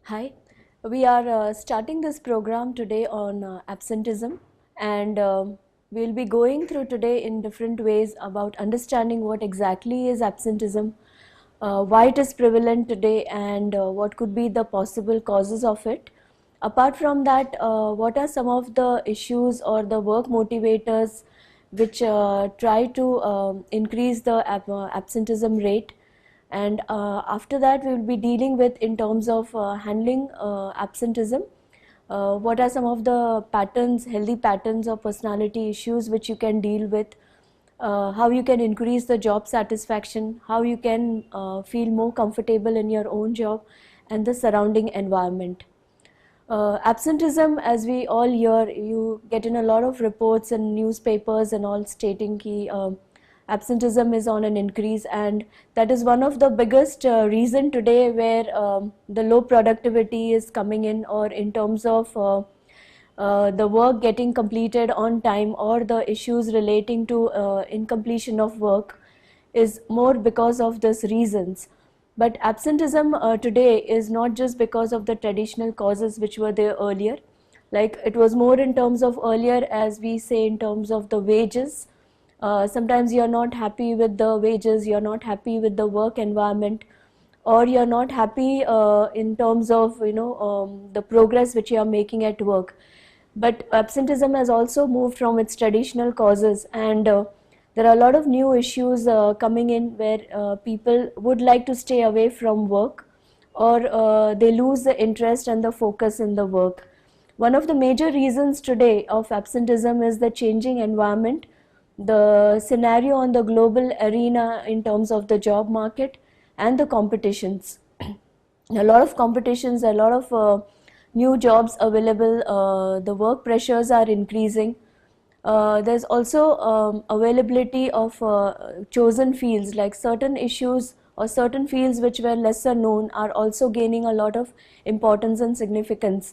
Hi, we are starting this program today on absenteeism, and we'll be going through today in different ways about understanding what exactly is absenteeism, why it is prevalent today, and what could be the possible causes of it. Apart from that, what are some of the issues or the work motivators which try to increase the absenteeism rate? And after that we will be dealing with in terms of handling absenteeism. What are some of the patterns, healthy patterns or personality issues which you can deal with, how you can increase the job satisfaction, how you can feel more comfortable in your own job and the surrounding environment. Absenteeism, as we all hear, you get in a lot of reports and newspapers and all stating ki absenteeism is on an increase, and that is one of the biggest reason today where the low productivity is coming in, or in terms of the work getting completed on time, or the issues relating to incompletion of work is more because of these reasons. But absenteeism today is not just because of the traditional causes which were there earlier. Like it was more in terms of earlier, as we say, in terms of the wages. Sometimes you are not happy with the wages, you are not happy with the work environment, or you are not happy in terms of the progress which you are making at work. But absenteeism has also moved from its traditional causes, and there are a lot of new issues coming in where people would like to stay away from work, or they lose the interest and the focus in the work. One of the major reasons today of absenteeism is the changing environment, the scenario on the global arena in terms of the job market and the competitions. A lot of competitions, a lot of new jobs available, the work pressures are increasing. There's also availability of chosen fields, like certain issues or certain fields which were lesser known are also gaining a lot of importance and significance.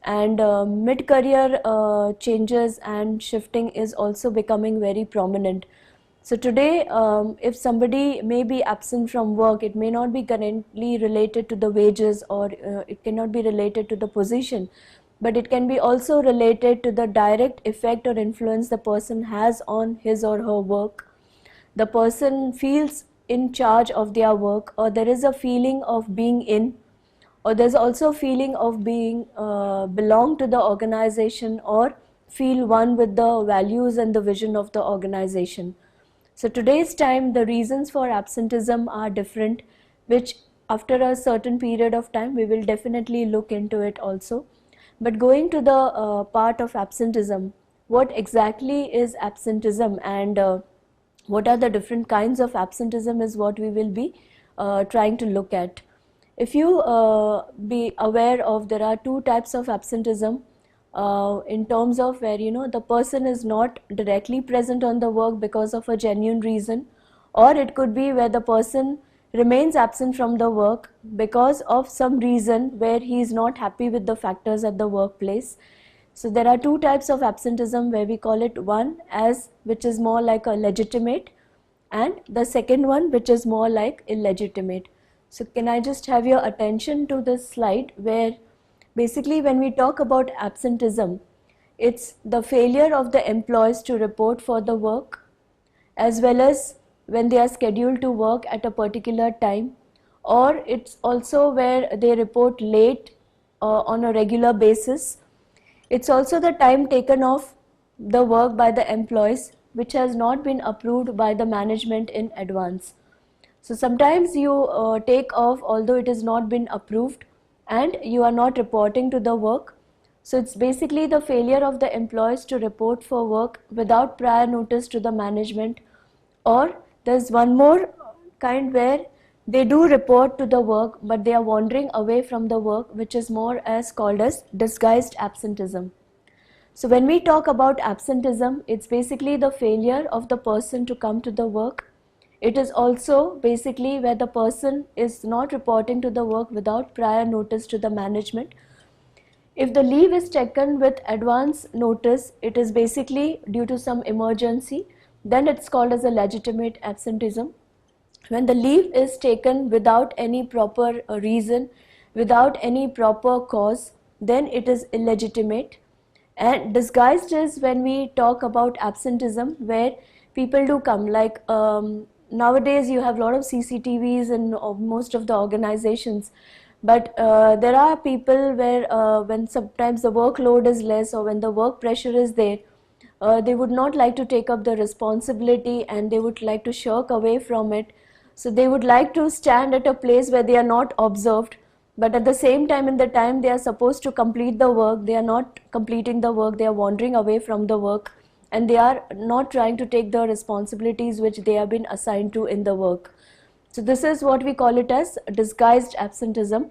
And mid-career changes and shifting is also becoming very prominent. So today, if somebody may be absent from work, it may not be currently related to the wages, or it cannot be related to the position, but it can be also related to the direct effect or influence the person has on his or her work. The person feels in charge of their work, or there is a feeling of being in, or there's also a feeling of being belong to the organization, or feel one with the values and the vision of the organization. So today's time, the reasons for absenteeism are different, which after a certain period of time we will definitely look into it also. But going to the part of absenteeism, what exactly is absenteeism, and what are the different kinds of absenteeism is what we will be trying to look at. If you be aware of, there are two types of absenteeism, in terms of where the person is not directly present on the work because of a genuine reason, or it could be where the person remains absent from the work because of some reason where he is not happy with the factors at the workplace. So there are two types of absenteeism, where we call it one as which is more like a legitimate, and the second one which is more like illegitimate. So can I just have your attention to this slide, where basically when we talk about absenteeism, it's the failure of the employees to report for the work, as well as when they are scheduled to work at a particular time, or it's also where they report late on a regular basis. It's also the time taken off the work by the employees which has not been approved by the management in advance. So sometimes you take off although it has not been approved, and you are not reporting to the work. So it's basically the failure of the employees to report for work without prior notice to the management. Or there's one more kind where they do report to the work but they are wandering away from the work, which is more as called as disguised absenteeism. So when we talk about absenteeism, it's basically the failure of the person to come to the work. It is also basically where the person is not reporting to the work without prior notice to the management. If the leave is taken with advance notice, it is basically due to some emergency, then it's called as a legitimate absenteeism. When the leave is taken without any proper reason, without any proper cause, then it is illegitimate. And disguised is when we talk about absenteeism, where people do come, like nowadays you have a lot of CCTVs in most of the organizations, but there are people where when sometimes the workload is less or when the work pressure is there, they would not like to take up the responsibility and they would like to shirk away from it. So they would like to stand at a place where they are not observed, but at the same time, in the time they are supposed to complete the work, they are not completing the work, they are wandering away from the work, and they are not trying to take the responsibilities which they have been assigned to in the work. So this is what we call it as disguised absenteeism.